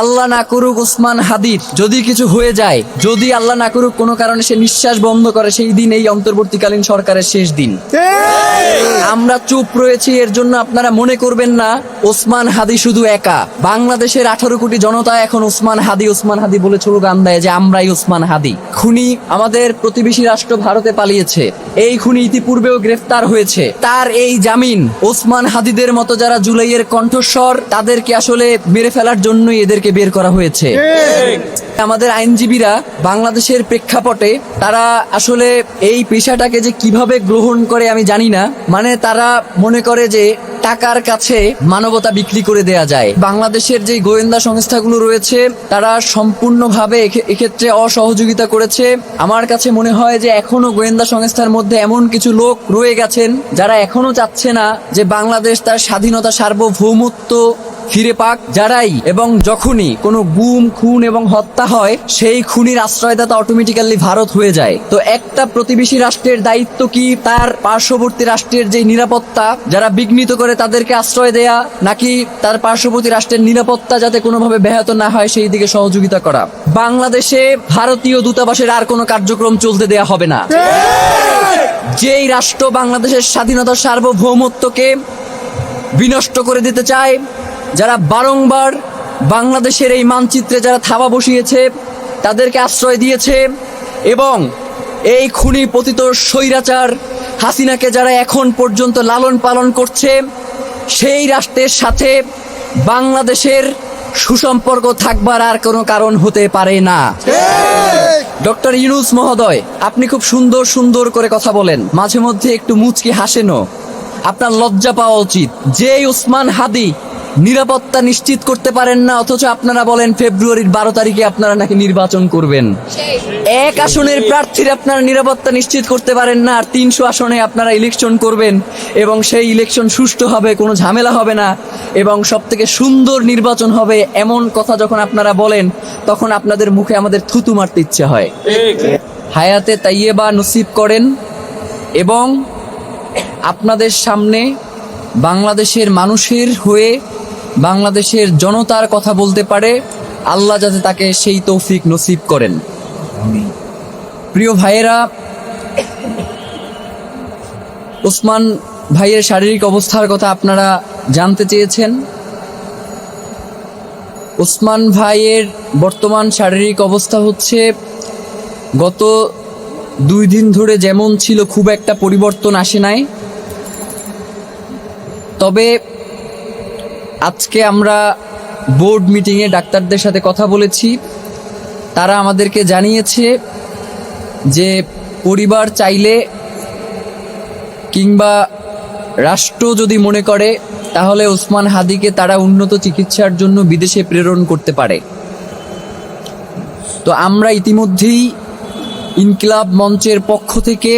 আল্লাহ না করুক ওসমান হাদির যদি কিছু হয়ে যায়, যদি আল্লাহ না করুক কোনো কারণে সে নিঃশ্বাস বন্ধ করে, সেই দিন এই অন্তর্বর্তীকালীন সরকারের শেষ দিন। আমরা চুপ রয়েছি এর জন্য আপনারা মনে করবেন না ওসমান হাদি শুধু একা। বাংলাদেশের 18 কোটি জনতা এখন ওসমান হাদি বলে স্লোগান দেয় যে আমরাই ওসমান হাদি। খুনি আমাদের প্রতিবেশী রাষ্ট্র ভারতে পালিয়েছে, এই খুনি ইতিপূর্বেও গ্রেফতার হয়েছে। তার এই জামিন ওসমান হাদিদের মতো যারা জুলাইয়ের কণ্ঠস্বর, তাদেরকে আসলে মেরে ফেলার জন্যই এদেরকে বের করা হয়েছে। আমাদের আইনজীবীরা বাংলাদেশের প্রেক্ষাপটে তারা আসলে এই পেশাটাকে যে কিভাবে গ্রহণ করে আমি জানি না। মানে তারা মনে করে যে টাকার কাছে মানবতা বিক্রি করে দেয়া যায়। বাংলাদেশের যে গোয়েন্দা সংস্থাগুলো রয়েছে তারা সম্পূর্ণভাবে এক্ষেত্রে অসহযোগিতা করেছে। আমার কাছে মনে হয় যে এখনো গোয়েন্দা সংস্থার মধ্যে এমন কিছু লোক রয়ে গেছেন যারা এখনো চাচ্ছে না যে বাংলাদেশ তার স্বাধীনতা সার্বভৌমত্ব ফিরে পাক। যারাই এবং যখনই কোনো গুম খুন এবং হত্যা হয়, সেই খুনির আশ্রয়দাতা অটোমেটিক্যালি ভারত হয়ে যায়। তো একটা প্রতিবেশী রাষ্ট্রের দায়িত্ব কি তার পার্শ্ববর্তী রাষ্ট্রের যে নিরাপত্তা যারা বিঘ্নিত করে তাদেরকে আশ্রয় দেয়া, নাকি তার পার্শ্ববর্তী রাষ্ট্রের নিরাপত্তা যাতে কোনোভাবে ব্যাহত না হয় সেই দিকে সহযোগিতা করা? বাংলাদেশে ভারতীয় দূতাবাসের আর কোনো কার্যক্রম চলতে দেয়া হবে না। যেই রাষ্ট্র বাংলাদেশের স্বাধীনতার সার্বভৌমত্বকে বিনষ্ট করে দিতে চায়, যারা বারংবার বাংলাদেশের এই মানচিত্রে যারা থাবা বসিয়েছে তাদেরকে আশ্রয় দিয়েছে, এবং এই খুনি পতিত স্বৈরাচার হাসিনাকে যারা এখন পর্যন্ত লালন পালন করছে, সেই রাষ্ট্রের সাথে বাংলাদেশের সুসম্পর্ক থাকবার আর কোনো কারণ হতে পারে না। ডক্টর ইউনূস মহোদয়, আপনি খুব সুন্দর করে কথা বলেন, মাঝে মধ্যে একটু মুচকি হাসেনও। আপনার লজ্জা পাওয়া উচিত। যে ওসমান হাদি নিরাপত্তা নিশ্চিত করতে পারেন না, অথচ আপনারা বলেন ফেব্রুয়ারির 12 তারিখে আপনারা নাকি নির্বাচন করবেন। এক আসনের প্রার্থীর আপনারা নিরাপত্তা নিশ্চিত করতে পারেন না, আর 300 আসনে আপনারা ইলেকশন করবেন এবং সেই ইলেকশন সুষ্ঠু হবে, কোনো ঝামেলা হবে না এবং সবথেকে সুন্দর নির্বাচন হবে, এমন কথা যখন আপনারা বলেন তখন আপনাদের মুখে আমাদের থুতু মারতে ইচ্ছে হয়। হায়াতে তাইয়েবা নসিব করেন এবং আপনাদের সামনে বাংলাদেশের মানুষের হয়ে বাংলাদেশের জনতার কথা বলতে পারে, আল্লাহ যাতে তাকে সেই তৌফিক নসিব করেন। প্রিয় ভাইয়েরা, ওসমান ভাইয়ের শারীরিক অবস্থার কথা আপনারা জানতে চেয়েছেন। ওসমান ভাইয়ের বর্তমান শারীরিক অবস্থা হচ্ছে গত 2 দিন ধরে যেমন ছিল খুব একটা পরিবর্তন আসে নাই। তবে আজকে আমরা বোর্ড মিটিংয়ে ডাক্তারদের সাথে কথা বলেছি, তারা আমাদেরকে জানিয়েছে যে পরিবার চাইলে কিংবা রাষ্ট্র যদি মনে করে তাহলে ওসমান হাদিকে তারা উন্নত চিকিৎসার জন্য বিদেশে প্রেরণ করতে পারে। তো আমরা ইতিমধ্যেই ইনকিলাব মঞ্চের পক্ষ থেকে,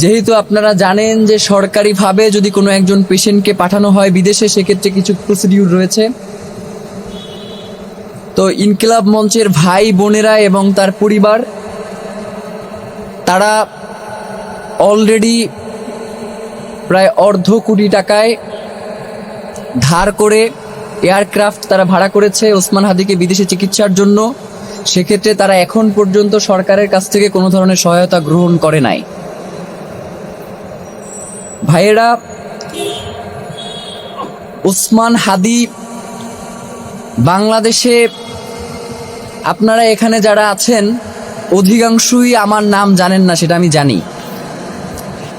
যেহেতু আপনারা জানেন যে সরকারিভাবে যদি কোনো একজন পেশেন্টকে পাঠানো হয় বিদেশে, সেক্ষেত্রে কিছু প্রসিডিউর রয়েছে। তো ইনকিলাব মঞ্চের ভাই বোনেরা এবং তার পরিবার তারা অলরেডি প্রায় 1.5 কোটি টাকায় ধার করে এয়ারক্রাফট তারা ভাড়া করেছে ওসমান হাদিকে বিদেশে চিকিৎসার জন্য। সেক্ষেত্রে তারা এখন পর্যন্ত সরকারের কাছ থেকে কোনো ধরনের সহায়তা গ্রহণ করে নাই। ভাইয়েরা, ওসমান হাদি বাংলাদেশে, আপনারা এখানে যারা আছেন অধিকাংশই আমার নাম জানেন না, সেটা আমি জানি,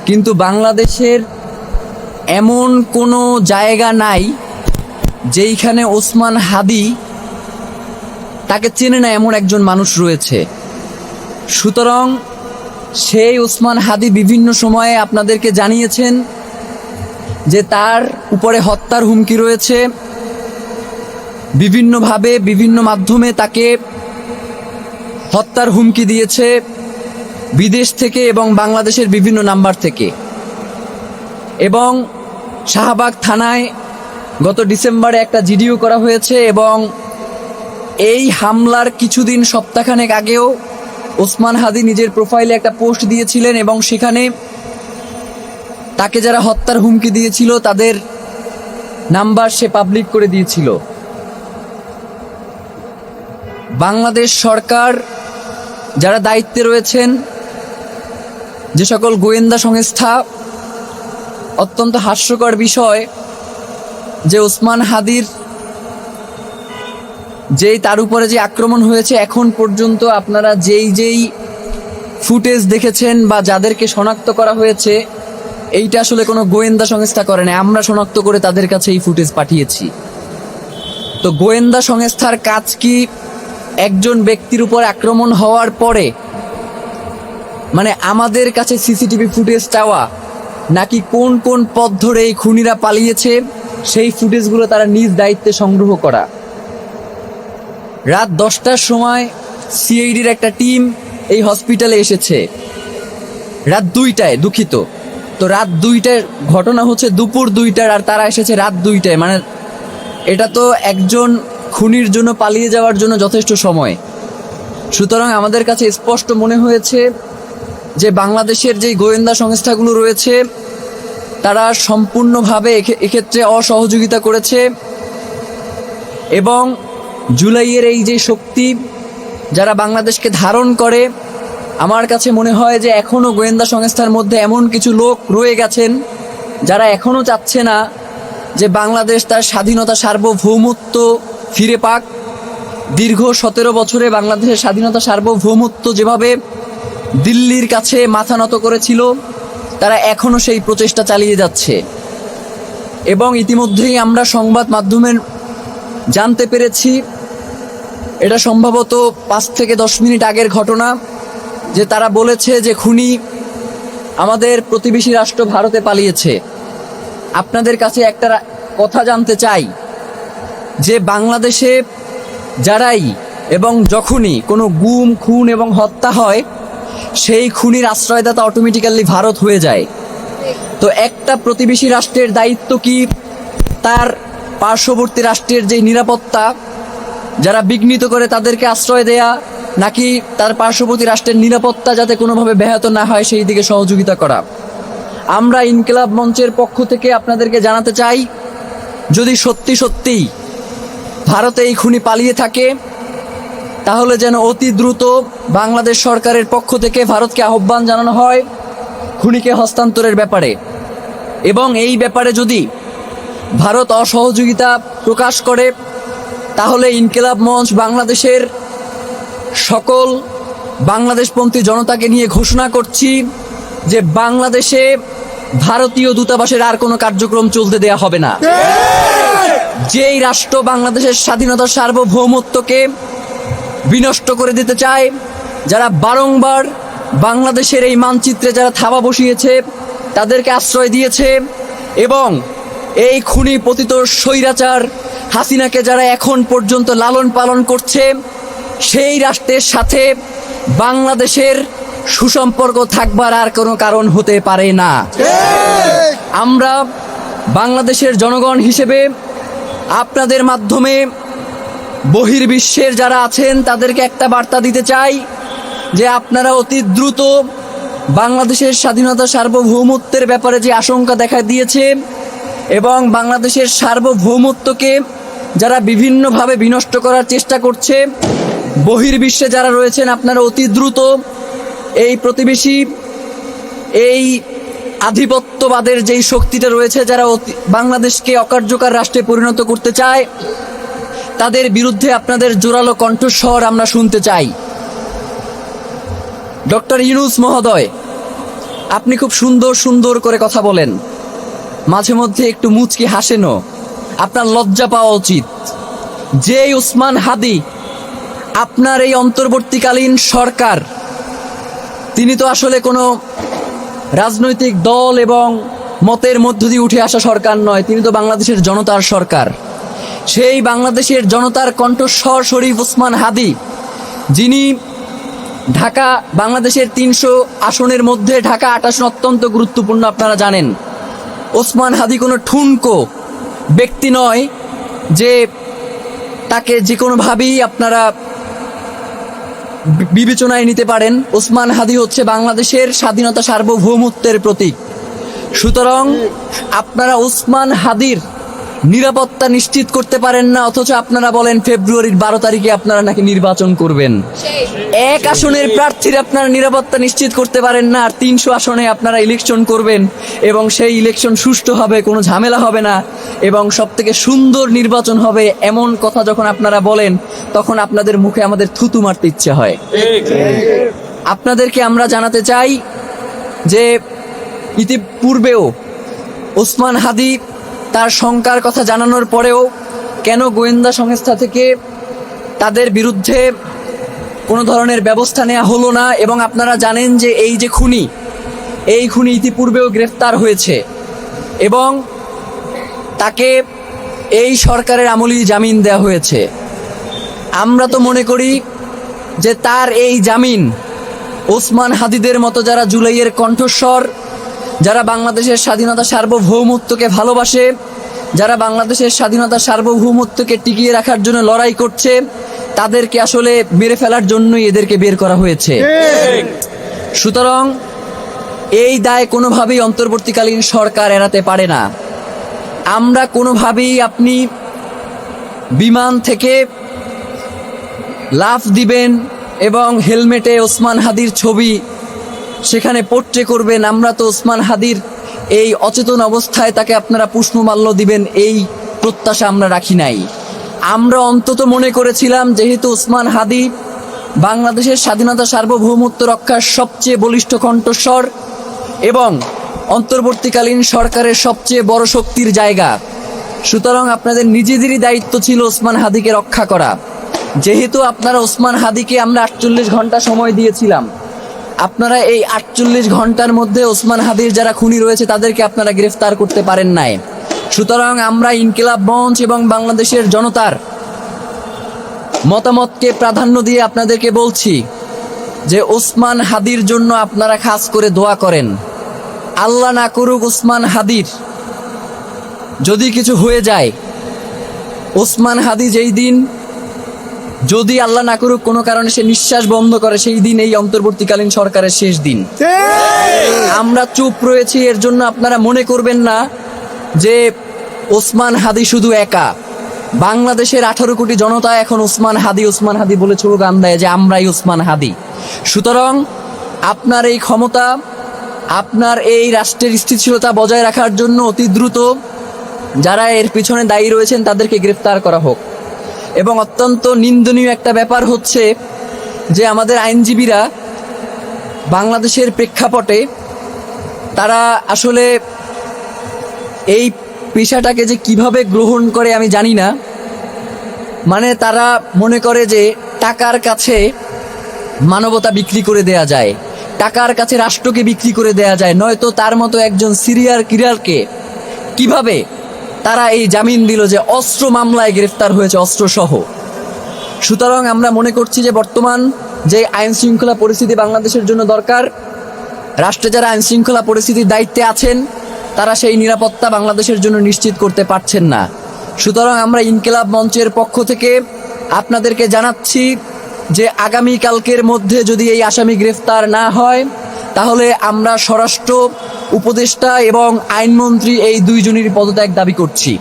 কিন্তু বাংলাদেশের এমন কোনো জায়গা নাই যেইখানে ওসমান হাদি তাকে চেনে না এমন একজন মানুষ রয়েছে। সুতরাং সেই ওসমান হাদি বিভিন্ন সময়ে আপনাদেরকে জানিয়েছেন যে তার উপরে হত্যার হুমকি রয়েছে, বিভিন্নভাবে বিভিন্ন মাধ্যমে তাকে হত্যার হুমকি দিয়েছে বিদেশ থেকে এবং বাংলাদেশের বিভিন্ন নাম্বার থেকে। এবং শাহবাগ থানায় গত ডিসেম্বরে একটা জিডিও করা হয়েছে, এবং এই হামলার কিছুদিন সপ্তাহখানেক আগেও ওসমান হাদি নিজের প্রোফাইলে একটা পোস্ট দিয়েছিলেন এবং সেখানে তাকে যারা হত্যার হুমকি দিয়েছিল তাদের নাম্বার সে পাবলিক করে দিয়েছিল। বাংলাদেশ সরকার যারা দায়িত্বে রয়েছেন, যে সকল গোয়েন্দা সংস্থা, অত্যন্ত হাস্যকর বিষয় যে ওসমান হাদির তার উপরে যে আক্রমণ হয়েছে, এখন পর্যন্ত আপনারা যেই ফুটেজ দেখেছেন বা যাদেরকে শনাক্ত করা হয়েছে, এইটা আসলে কোনো গোয়েন্দা সংস্থা করে না, আমরা শনাক্ত করে তাদের কাছে এই ফুটেজ পাঠিয়েছি। তো গোয়েন্দা সংস্থার কাজ কি একজন ব্যক্তির উপর আক্রমণ হওয়ার পরে মানে আমাদের কাছে সিসিটিভি ফুটেজ চাওয়া, নাকি কোন কোন পথ ধরে এই খুনিরা পালিয়েছে সেই ফুটেজগুলো তারা নিজ দায়িত্বে সংগ্রহ করা? রাত 10টার সময় সিআইডির একটা টিম এই হসপিটালে এসেছে, রাত 2টায়, দুঃখিত। তো রাত 2টায় ঘটনা হচ্ছে দুপুর 2টার, আর তারা এসেছে রাত 2টায়, মানে এটা তো একজন খুনির জন্য পালিয়ে যাওয়ার জন্য যথেষ্ট সময়। সুতরাং আমাদের কাছে স্পষ্ট মনে হয়েছে যে বাংলাদেশের যে গোয়েন্দা সংস্থাগুলো রয়েছে তারা সম্পূর্ণভাবে এক্ষেত্রে অসহযোগিতা করেছে, এবং জুলাইয়ের এই যে শক্তি যারা বাংলাদেশকে ধারণ করে, আমার কাছে মনে হয় যে এখনও গোয়েন্দা সংস্থার মধ্যে এমন কিছু লোক রয়ে গেছেন যারা এখনও চাচ্ছে না যে বাংলাদেশ তার স্বাধীনতা, সার্বভৌমত্ব ফিরে পাক। দীর্ঘ 17 বছরে বাংলাদেশের স্বাধীনতা, সার্বভৌমত্ব যেভাবে দিল্লির কাছে মাথা নত করেছিল, তারা এখনও সেই প্রচেষ্টা চালিয়ে যাচ্ছে। এবং ইতিমধ্যেই আমরা সংবাদ মাধ্যমে জানতে পেরেছি, এটা সম্ভবত 5 থেকে 10 মিনিট আগের ঘটনা, যে তারা বলেছে যে খুনি আমাদের প্রতিবেশী রাষ্ট্র ভারতে পালিয়েছে। আপনাদের কাছে একটা কথা জানতে চাই যে বাংলাদেশে যারাই এবং যখনই কোনো গুম, খুন এবং হত্যা হয়, সেই খুনির আশ্রয়দাতা অটোমেটিক্যালি ভারত হয়ে যায়। তো একটা প্রতিবেশী রাষ্ট্রের দায়িত্ব কি তার পার্শ্ববর্তী রাষ্ট্রের যে নিরাপত্তা, যারা বিঘ্নিত করে তাদেরকে আশ্রয় দেয়া, নাকি তার পার্শ্ববর্তী রাষ্ট্রের নিরাপত্তা যাতে কোনোভাবে ব্যাহত না হয় সেই দিকে সহযোগিতা করা? আমরা ইনকিলাব মঞ্চের পক্ষ থেকে আপনাদেরকে জানাতে চাই, যদি সত্যি সত্যিই ভারতে এই খুনি পালিয়ে থাকে, তাহলে যেন অতি দ্রুত বাংলাদেশ সরকারের পক্ষ থেকে ভারতকে আহ্বান জানানো হয় খুনিকে হস্তান্তরের ব্যাপারে। এবং এই ব্যাপারে যদি ভারত অসহযোগিতা প্রকাশ করে, তাহলে ইনকিলাব মঞ্চ বাংলাদেশের সকল বাংলাদেশপন্থী জনতাকে নিয়ে ঘোষণা করছি যে বাংলাদেশে ভারতীয় দূতাবাসের আর কোনো কার্যক্রম চলতে দেয়া হবে না। যেই রাষ্ট্র বাংলাদেশের স্বাধীনতা, সার্বভৌমত্বকে বিনষ্ট করে দিতে চায়, যারা বারংবার বাংলাদেশের এই মানচিত্রে যারা থাবা বসিয়েছে, তাদেরকে আশ্রয় দিয়েছে, এবং এই খুনি পতিত স্বৈরাচার হাসিনাকে যারা এখন পর্যন্ত লালন পালন করছে, সেই রাষ্ট্রের সাথে বাংলাদেশের সুসম্পর্ক থাকবার আর কোনো কারণ হতে পারে না। আমরা বাংলাদেশের জনগণ হিসেবে আপনাদের মাধ্যমে বহির্বিশ্বের যারা আছেন তাদেরকে একটা বার্তা দিতে চাই যে আপনারা অতি দ্রুত বাংলাদেশের স্বাধীনতা, সার্বভৌমত্বের ব্যাপারে যে আশঙ্কা দেখা দিয়েছে এবং বাংলাদেশের সার্বভৌমত্বকে যারা বিভিন্নভাবে বিনষ্ট করার চেষ্টা করছে, বহির্বিশ্বে যারা রয়েছেন, আপনারা অতি দ্রুত এই প্রতিবেশী, এই আধিপত্যবাদের যেই শক্তিটা রয়েছে, যারা বাংলাদেশকে অকার্যকর রাষ্ট্রে পরিণত করতে চায়, তাদের বিরুদ্ধে আপনাদের জোরালো কণ্ঠস্বর আমরা শুনতে চাই। ডক্টর ইউনূস মহোদয়, আপনি খুব সুন্দর সুন্দর করে কথা বলেন, মাঝে মধ্যে একটু মুচকি হাসেনও, আপনার লজ্জা পাওয়া উচিত। যে ওসমান হাদি, আপনার এই অন্তর্বর্তীকালীন সরকার, তিনি তো আসলে কোনো রাজনৈতিক দল এবং মতের মধ্য দিয়ে উঠে আসা সরকার নয়, তিনি তো বাংলাদেশের জনতার সরকার। সেই বাংলাদেশের জনতার কণ্ঠস্বর শরীফ ওসমান হাদি, যিনি ঢাকা, বাংলাদেশের 300 আসনের মধ্যে ঢাকা 8 আসন অত্যন্ত গুরুত্বপূর্ণ, আপনারা জানেন। ওসমান হাদি কোনো ঠুনকো ব্যক্তি নয় যে তাকে যে কোনোভাবেই আপনারা বিবেচনায় নিতে পারেন। ওসমান হাদি হচ্ছে বাংলাদেশের স্বাধীনতা, সার্বভৌমত্বের প্রতীক। সুতরাং আপনারা ওসমান হাদির নিরাপত্তা নিশ্চিত করতে পারেন না, অথচ আপনারা বলেন ফেব্রুয়ারির 12 তারিখে আপনারা নাকি নির্বাচন করবেন। এক আসনের প্রার্থীর আপনারা নিরাপত্তা নিশ্চিত করতে পারেন না, আর 300 আসনে আপনারা ইলেকশন করবেন এবং সেই ইলেকশন সুষ্ঠু হবে, কোনো ঝামেলা হবে না এবং সবথেকে সুন্দর নির্বাচন হবে, এমন কথা যখন আপনারা বলেন তখন আপনাদের মুখে আমাদের থুতু মারতে ইচ্ছে হয়। আপনাদেরকে আমরা জানাতে চাই যে ইতিপূর্বেও ওসমান হাদি তার শঙ্কার কথা জানানোর পরেও কেন গোয়েন্দা সংস্থা থেকে তাদের বিরুদ্ধে কোনো ধরনের ব্যবস্থা নেওয়া হলো না, এবং আপনারা জানেন যে এই যে খুনি, এই খুনি ইতিপূর্বেও গ্রেফতার হয়েছে এবং তাকে এই সরকারের আমলেই জামিন দেওয়া হয়েছে। আমরা তো মনে করি যে তার এই জামিন ওসমান হাদিদের মতো যারা জুলাইয়ের কণ্ঠস্বর, যারা বাংলাদেশের স্বাধীনতা সার্বভৌমত্বকে ভালোবাসে, যারা বাংলাদেশের স্বাধীনতা সার্বভৌমত্বকে টিকিয়ে রাখার জন্য লড়াই করছে, তাদেরকে আসলে মেরে ফেলার জন্যই এদেরকে বের করা হয়েছে। সুতরাং এই দায় কোনোভাবেই অন্তর্বর্তীকালীন সরকার এড়াতে পারে না। আমরা কোনোভাবেই আপনি বিমান থেকে লাফ দিবেন এবং হেলমেটে ওসমান হাদির ছবি সেখানে পোট্রে করবেন, আমরা তো ওসমান হাদির এই অচেতন অবস্থায় তাকে আপনারা পুষ্পমাল্য দিবেন এই প্রত্যাশা আমরা রাখি নাই। আমরা অন্তত মনে করেছিলাম যেহেতু ওসমান হাদি বাংলাদেশের স্বাধীনতা সার্বভৌমত্ব রক্ষার সবচেয়ে বলিষ্ঠ কণ্ঠস্বর এবং অন্তর্বর্তীকালীন সরকারের সবচেয়ে বড় শক্তির জায়গা, সুতরাং আপনাদের নিজেদেরই দায়িত্ব ছিল ওসমান হাদিকে রক্ষা করা। যেহেতু আপনারা ওসমান হাদিকে আমরা 48 ঘন্টা সময় দিয়েছিলাম, আপনারা এই 48 ঘন্টার মধ্যে ওসমান হাদির যারা খুনি রয়েছে তাদেরকে আপনারা গ্রেফতার করতে পারেন নাই। সুতরাং আমরা ইনকিলাব মঞ্চ এবং বাংলাদেশের জনতার মতামতকে প্রাধান্য দিয়ে আপনাদেরকে বলছি যে ওসমান হাদির জন্য আপনারা খাস করে দোয়া করেন। আল্লাহ না করুক ওসমান হাদির যদি কিছু হয়ে যায়, ওসমান হাদি যেই দিন, যদি আল্লাহ না করুক কোনো কারণে সে নিঃশ্বাস বন্ধ করে, সেই দিন এই অন্তর্বর্তীকালীন সরকারের শেষ দিন। আমরা চুপ রয়েছি এর জন্য আপনারা মনে করবেন না যে ওসমান হাদি শুধু একা। বাংলাদেশের 18 কোটি জনতা এখন ওসমান হাদি বলে স্লোগান দেয় যে আমরাই ওসমান হাদি। সুতরাং আপনার এই ক্ষমতা, আপনার এই রাষ্ট্রের স্থিতিশীলতা বজায় রাখার জন্য অতি দ্রুত যারা এর পিছনে দায়ী রয়েছেন তাদেরকে গ্রেফতার করা হোক। এবং অত্যন্ত নিন্দনীয় একটা ব্যাপার হচ্ছে যে আমাদের আইনজীবীরা বাংলাদেশের প্রেক্ষাপটে তারা আসলে এই পেশাটাকে যে কিভাবে গ্রহণ করে আমি জানি না। মানে তারা মনে করে যে টাকার কাছে মানবতা বিক্রি করে দেয়া যায়, টাকার কাছে রাষ্ট্রকে বিক্রি করে দেয়া যায়, নয়তো তার মতো একজন সিরিয়াল কিলারকে কিভাবে তারা এই জামিন দিল যে অস্ত্র মামলায় গ্রেফতার হয়েছে, অস্ত্রসহ। সুতরাং আমরা মনে করছি যে বর্তমান যে আইন শৃঙ্খলা পরিস্থিতি বাংলাদেশের জন্য দরকার, রাষ্ট্রে যারা আইন শৃঙ্খলা পরিস্থিতির দায়িত্বে আছেন তারা সেই নিরাপত্তা বাংলাদেশের জন্য নিশ্চিত করতে পারছেন না। সুতরাং আমরা ইনকিলাব মঞ্চের পক্ষ থেকে আপনাদেরকে জানাচ্ছি যে আগামীকালকের মধ্যে যদি এই আসামি গ্রেফতার না হয় তাহলে আমরা স্বরাষ্ট্র উপদেষ্টা এবং আইনমন্ত্রী এই দুইজনেরই পদত্যাগ দাবি করছি।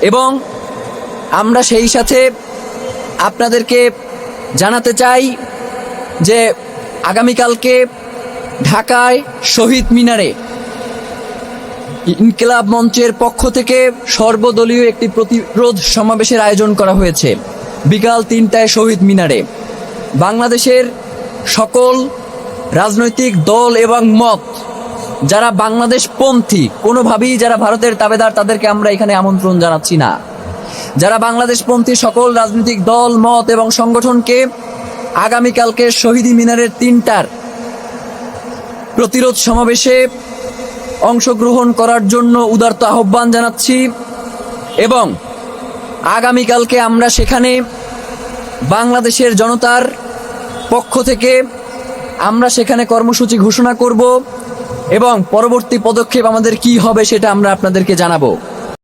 এবং আমরা সেই সাথে আপনাদেরকে জানাতে চাই যে আগামীকালকে ঢাকায় শহীদ মিনারে ইনকিলাব মঞ্চের পক্ষ থেকে সর্বদলীয় একটি প্রতিরোধ সমাবেশের আয়োজন করা হয়েছে বিকাল 3টায় শহীদ মিনারে। বাংলাদেশের সকল রাজনৈতিক দল এবং মত যারা বাংলাদেশপন্থী, কোনোভাবেই যারা ভারতের তাবেদার, তাদেরকে আমরা এখানে আমন্ত্রণ জানাচ্ছি না। যারা বাংলাদেশপন্থী সকল রাজনৈতিক দল, মত এবং সংগঠনকে আগামীকালকে শহীদ মিনারের 3টার প্রতিরোধ সমাবেশে অংশগ্রহণ করার জন্য উদারত আহ্বান জানাচ্ছি। এবং আগামীকালকে আমরা সেখানে বাংলাদেশের জনতার পক্ষ থেকে আমরা সেখানে কর্মসূচি ঘোষণা করব এবং পরবর্তী পদক্ষেপ আমাদের কি হবে সেটা আমরা আপনাদেরকে জানাবো।